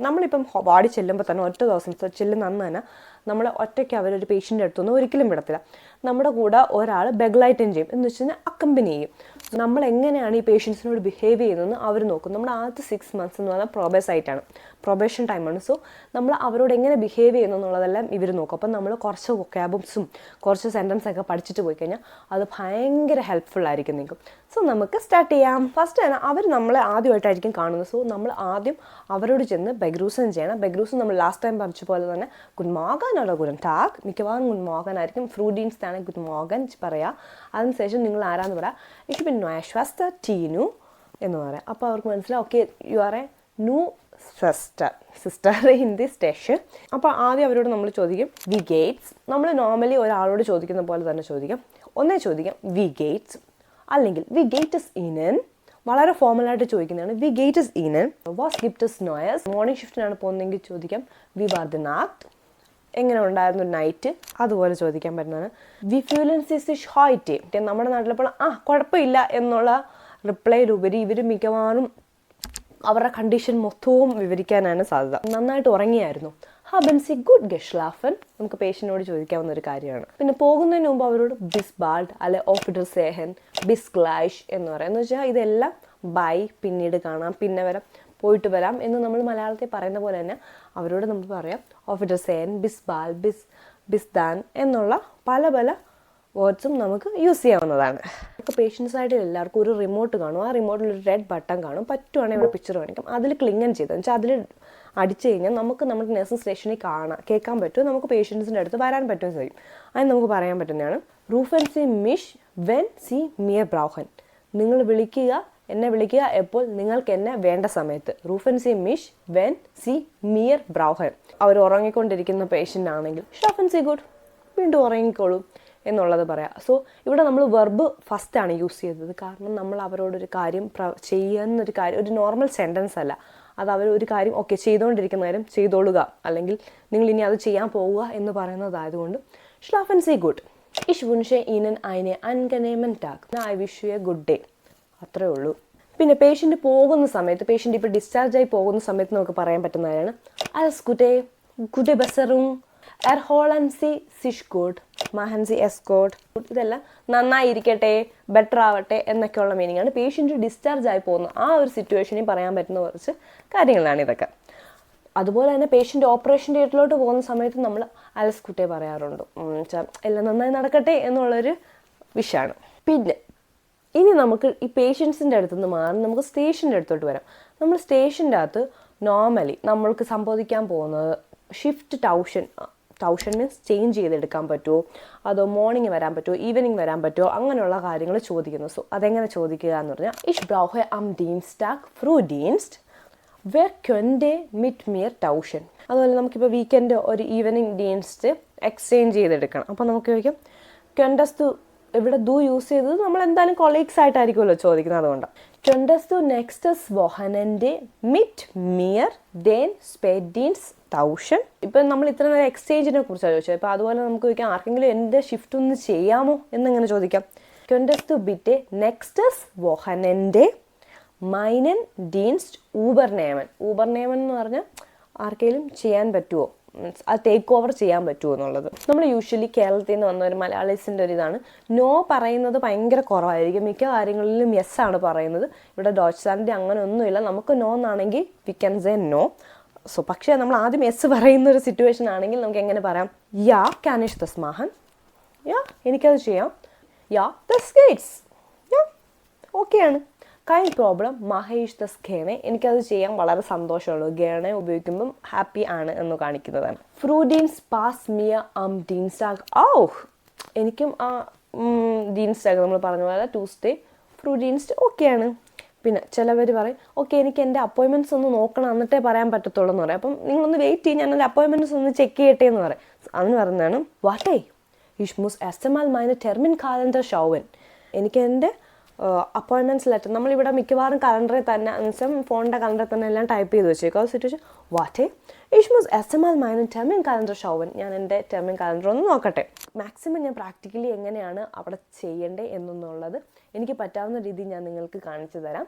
നമ്മളിപ്പം വാർഡിൽ ചെല്ലുമ്പോൾ തന്നെ ഒറ്റ ദിവസം ചെല്ലുന്ന അന്ന് തന്നെ നമ്മൾ ഒറ്റയ്ക്ക് അവരൊരു പേഷ്യൻ്റെ അടുത്തൊന്നും ഒരിക്കലും വിടത്തില്ല. നമ്മുടെ കൂടെ ഒരാൾ ബെഗ്ലൈറ്റൻ ചെയ്യും, എന്ന് വെച്ച് കഴിഞ്ഞാൽ അക്കമ്പനി ചെയ്യും. നമ്മൾ എങ്ങനെയാണ് ഈ പേഷ്യൻസിനോട് ബിഹേവ് ചെയ്യുന്നതെന്ന് അവർ നോക്കും. നമ്മുടെ ആദ്യത്തെ 6 months എന്ന് പറഞ്ഞാൽ പ്രൊബേഷൻ ടൈമാണ്. സോ നമ്മൾ അവരോട് എങ്ങനെ ബിഹേവ് ചെയ്യുന്നു എന്നുള്ളതെല്ലാം ഇവർ നോക്കും. അപ്പം നമ്മൾ കുറച്ച് വൊക്കാബുംസും കുറച്ച് സെൻറ്റൻസൊക്കെ പഠിച്ചിട്ട് പോയി കഴിഞ്ഞാൽ അത് ഭയങ്കര ഹെൽപ്ഫുൾ ആയിരിക്കും നിങ്ങൾക്ക്. സോ നമുക്ക് സ്റ്റാർട്ട് ചെയ്യാം. ഫസ്റ്റ് തന്നെ അവർ നമ്മളെ ആദ്യമായിട്ടായിരിക്കും കാണുന്നത്. സോ നമ്മൾ ആദ്യം അവരോട് ചെന്ന് ബെഗ്രൂസൻ ചെയ്യണം. ബെഗ്രൂസൻ നമ്മൾ ലാസ്റ്റ് ടൈം പഠിച്ച പോലെ തന്നെ good Morgan oder guten Tag, മിക്കവാറും ഗുഡ് മോർഗൻ ആയിരിക്കും. ഫ്രൂഡീൻസ് ആണ് ഗുഡ് മോർഗൻ പറയാം. അതിനുശേഷം നിങ്ങൾ ആരാന്ന് പറയാം, ich bin neue Schwester Tinu എന്ന് പറയാം. അപ്പോൾ അവർക്ക് മനസ്സിലാവും, okay you are A new sister in the station. അപ്പോൾ ആദ്യം അവരോട് നമ്മൾ ചോദിക്കും വി ഗേറ്റ്സ്. നമ്മൾ നോർമലി ഒരാളോട് ചോദിക്കുന്ന പോലെ തന്നെ ചോദിക്കാം. ഒന്നേ ചോദിക്കാം വി ഗേറ്റ്സ്, അല്ലെങ്കിൽ വി ഗേറ്റ്സ് ഇനൻ. വളരെ ഫോർമലായിട്ട് ചോദിക്കുന്നതാണ് വി ഗേറ്റ്സ് ഇനൻ. വാസ് ഗിപ്റ്റസ് നോയസ്. മോർണിംഗ് ഷിഫ്റ്റിനാണ് പോകുന്നതെങ്കിൽ ചോദിക്കാം വി വാർ ദി നാക്ട്. എങ്ങനെ ഉണ്ടായിരുന്നു നൈറ്റ്, അതുപോലെ ചോദിക്കാൻ പറ്റുന്നതാണ്. വി ഫ്യൂലൻസ് ഇസ് ഹോയ്റ്റ്. നമ്മുടെ നാട്ടിലെപ്പോൾ കുഴപ്പമില്ല എന്നുള്ള റിപ്ലൈയിലുപരി ഇവർ മിക്കവാറും അവരുടെ കണ്ടീഷൻ മൊത്തവും വിവരിക്കാനാണ് സാധ്യത. നന്നായിട്ട് ഉറങ്ങിയായിരുന്നു. haben Sie gut geschlafen? നമുക്ക് പേഷ്യനോട് ചോദിക്കാവുന്ന ഒരു കാര്യമാണ്. പിന്നെ പോകുന്നതിന് മുമ്പ് അവരോട് ബിസ് ബാൾഡ് അല്ലെ ഓഫ് സേഹൻ ബിസ് ഗ്ലാഷ് എന്ന് പറയാം. എന്ന് വെച്ചാൽ ഇതെല്ലാം ബൈ, പിന്നീട് കാണാം, പിന്നെ വരാം, പോയിട്ട് വരാം എന്ന് നമ്മൾ മലയാളത്തിൽ പറയുന്ന പോലെ തന്നെ അവരോട് നമുക്ക് പറയാം of സേഹൻ bis Bal bis than എന്നുള്ള പല പല വേർഡ്സും നമുക്ക് യൂസ് ചെയ്യാവുന്നതാണ്. നമുക്ക് പേഷ്യൻസായിട്ട് എല്ലാവർക്കും ഒരു റിമോട്ട് കാണും. ആ റിമോട്ടിൽ ഒരു റെഡ് ബട്ടൺ കാണും. പറ്റുവാണെങ്കിൽ ഇവിടെ പിക്ചർ കാണിക്കാം. അതിൽ ക്ലിങ്ങൻ ചെയ്തെന്ന് വെച്ചാൽ അതിൽ അടിച്ചു കഴിഞ്ഞാൽ നമുക്ക് നമ്മുടെ നഴ്സിംഗ് സ്റ്റേഷനിൽ കേൾക്കാൻ പറ്റും. നമുക്ക് പേഷ്യൻസിൻ്റെ അടുത്ത് വരാൻ പറ്റുകയും ചെയ്യും. അതിന് നമുക്ക് പറയാൻ പറ്റുന്നതാണ് റൂഫൻ സി മിഷ് വെൻ സി മിയർ ബ്രൗഹൻ. നിങ്ങൾ എന്നെ വിളിക്കുക എപ്പോൾ നിങ്ങൾക്ക് എന്നെ വേണ്ട സമയത്ത്. റൂഫൻ സി മിഷ് വെൻ സി മിയർ ബ്രൗഹൻ. അവർ ഉറങ്ങിക്കൊണ്ടിരിക്കുന്ന പേഷ്യൻ്റ് ആണെങ്കിൽ ഷാഫൻ സി ഗുഡ്, വീണ്ടും ഉറങ്ങിക്കോളൂ എന്നുള്ളത് പറയാം. സോ ഇവിടെ നമ്മൾ വെർബ് ഫസ്റ്റാണ് യൂസ് ചെയ്തത്. കാരണം നമ്മൾ അവരോടൊരു കാര്യം ചെയ്യുന്നൊരു കാര്യം ഒരു നോർമൽ സെൻറ്റൻസ് അല്ല. അത് അവർ ഒരു കാര്യം ഓക്കെ ചെയ്തുകൊണ്ടിരിക്കുന്ന കാര്യം ചെയ്തോളുക, അല്ലെങ്കിൽ നിങ്ങൾ ഇനി അത് ചെയ്യാൻ പോവുക എന്ന് പറയുന്നതായതുകൊണ്ട് schlafen Sie gut. Ich wünsche Ihnen einen angenehmen Tag. I wish you a good day. അത്രേ ഉള്ളൂ. പിന്നെ പേഷ്യൻ്റ് പോകുന്ന സമയത്ത്, പേഷ്യൻ്റ് ഇപ്പോൾ ഡിസ്ചാർജ് ആയി പോകുന്ന സമയത്ത് നമുക്ക് പറയാൻ പറ്റുന്നതാണ് alles Gute, gute Besserung, erholen Sie sich gut, machen Sie es gut. ഇതെല്ലാം നന്നായിരിക്കട്ടെ, ബെറ്റർ ആവട്ടെ എന്നൊക്കെയുള്ള മീനിങ് ആണ്. പേഷ്യൻ്റ് ഡിസ്ചാർജ് ആയി പോകുന്ന ആ ഒരു സിറ്റുവേഷനിൽ പറയാൻ പറ്റുന്ന കുറച്ച് കാര്യങ്ങളാണ് ഇതൊക്കെ. അതുപോലെ തന്നെ പേഷ്യൻ്റ് ഓപ്പറേഷൻ തിയേറ്ററിലോട്ട് പോകുന്ന സമയത്ത് നമ്മൾ അലസ് കുട്ടേ പറയാറുണ്ട്. എല്ലാം നന്നായി നടക്കട്ടെ എന്നുള്ളൊരു വിഷയമാണ്. പിന്നെ ഇനി നമുക്ക് ഈ പേഷ്യൻസിൻ്റെ അടുത്തുനിന്ന് മാറി നമുക്ക് സ്റ്റേഷൻ്റെ അടുത്തോട്ട് വരാം. നമ്മൾ സ്റ്റേഷൻ്റെ അകത്ത് നോർമലി നമ്മൾക്ക് സംബോധിക്കാൻ പോകുന്നത് ഷിഫ്റ്റ് ടൗഷൻ മീൻസ് ചേഞ്ച് ചെയ്തെടുക്കാൻ പറ്റുമോ, അതോ മോർണിംഗ് വരാൻ പറ്റുമോ, ഈവനിങ് വരാൻ പറ്റുമോ, അങ്ങനെയുള്ള കാര്യങ്ങൾ ചോദിക്കുന്നു. സോ അതെങ്ങനെ ചോദിക്കുക എന്ന് പറഞ്ഞാൽ ich brauche am Dienstag Frühdienst, wer könnte mit mir tauschen. അതുപോലെ നമുക്കിപ്പോൾ വീക്കെൻഡ് ഒരു ഈവനിങ് ഡീൻസ്റ്റ് എക്സ്ചേഞ്ച് ചെയ്തെടുക്കണം. അപ്പോൾ നമുക്ക് ചോദിക്കാം könntest du. ഇവിടെ ദു യൂസ് ചെയ്തത് നമ്മൾ എന്തായാലും കൊളീഗ്സ് ആയിട്ടായിരിക്കുമല്ലോ ചോദിക്കുന്നത്. അതുകൊണ്ട് könntest du nächstes Wochenende mit mir den Spätdienst tauschen. ഇപ്പം നമ്മൾ ഇത്ര നേരം എക്സ്ചേഞ്ചിനെ കുറിച്ചാണ് ചോദിച്ചത്. അപ്പോൾ അതുപോലെ നമുക്ക് ചോദിക്കാം ആർക്കെങ്കിലും എൻ്റെ ഷിഫ്റ്റ് ഒന്ന് ചെയ്യാമോ എന്നിങ്ങനെ ചോദിക്കാം. könntest du bitte nächstes Wochenende meinen Dienst übernehmen. Übernehmen എന്ന് പറഞ്ഞാൽ ആർക്കെങ്കിലും ചെയ്യാൻ പറ്റുമോ, അത് ടേക്ക് ഓവർ ചെയ്യാൻ പറ്റുമോ എന്നുള്ളത്. നമ്മൾ യൂഷ്വലി കേരളത്തിൽ നിന്ന് വന്ന ഒരു മലയാളീസിൻ്റെ ഒരു ഇതാണ്, നോ പറയുന്നത് ഭയങ്കര കുറവായിരിക്കും. മിക്ക കാര്യങ്ങളിലും യെസ് ആണ് പറയുന്നത്. ഇവിടെ ഡോച്ച്ലാൻഡിൽ അങ്ങനെ ഒന്നുമില്ല. നമുക്ക് നോ എന്നാണെങ്കിൽ we can say no. So പക്ഷേ നമ്മൾ ആദ്യം യെസ് പറയുന്ന ഒരു സിറ്റുവേഷൻ ആണെങ്കിൽ നമുക്ക് എങ്ങനെ പറയാം, യാ ക്യാൻ ഇഷ് ദസ് മാഹൻ, യാ എനിക്കത് ചെയ്യാം, യാ ദസ് ഗേറ്റ്സ്, യാ ഓക്കെയാണ്, കൈൻ പ്രോബ്ലം മഹേഷ് ദസ് ഖേനെ, എനിക്കത് ചെയ്യാൻ വളരെ സന്തോഷമുള്ളൂ. ഗേണെ ഉപയോഗിക്കുമ്പം ഹാപ്പി ആണ് എന്ന് കാണിക്കുന്നതാണ്. ഫ്രൂഡീൻസ് പാസ് മിയ ആം ഡീൻസ്റ്റാഗ്. എനിക്കും ആ ഡീൻസ്റ്റാഗ് നമ്മൾ പറഞ്ഞ പോലെ ട്യൂസ്ഡേ ഫ്രൂഡീൻസ്റ്റ് ഓക്കെയാണ്. പിന്നെ ചിലവർ പറയും ഓക്കെ എനിക്ക് എൻ്റെ അപ്പോയിൻമെൻറ്റ്സ് ഒന്ന് നോക്കണം എന്നിട്ടേ പറയാൻ പറ്റത്തുള്ളൂ എന്ന് പറയും. അപ്പം നിങ്ങളൊന്ന് വെയിറ്റ് ചെയ്യും, ഞാൻ എൻ്റെ അപ്പോയിൻമെൻറ്റ്സ് ഒന്ന് ചെക്ക് ചെയ്യട്ടെ എന്ന് പറയും. അതിന് പറയുന്നതാണ് വാട്ടേ ഇഷ് മുസ് എസ്റ്റമാൽ മൈന ടെർമിൻ കാലണ്ടർ ഷൗവൻ. എനിക്ക് എൻ്റെ അപ്പോയിൻമെൻറ്റ്സ് ലെറ്റർ നമ്മളിവിടെ മിക്കവാറും കലണ്ടറിൽ തന്നെ എന്നുവെച്ചാൽ ഫോണിൻ്റെ കലണ്ടറിൽ തന്നെ എല്ലാം ടൈപ്പ് ചെയ്ത് വെച്ചേക്കും. ആ സിറ്റുവേഷൻ വാട്ടേ ഇഷ് മുസ് എസ്റ്റമാൽ മൈന ടെർമിൻ കാലണ്ടർ ഷൗവൻ. ഞാൻ എൻ്റെ ടെർമിൻ കാലണ്ടർ ഒന്ന് നോക്കട്ടെ. മാക്സിമം ഞാൻ പ്രാക്ടിക്കലി എങ്ങനെയാണ് അവിടെ ചെയ്യേണ്ടത് എന്നുള്ളത് എനിക്ക് പറ്റാവുന്ന രീതിയിൽ ഞാൻ നിങ്ങൾക്ക് കാണിച്ചു തരാം.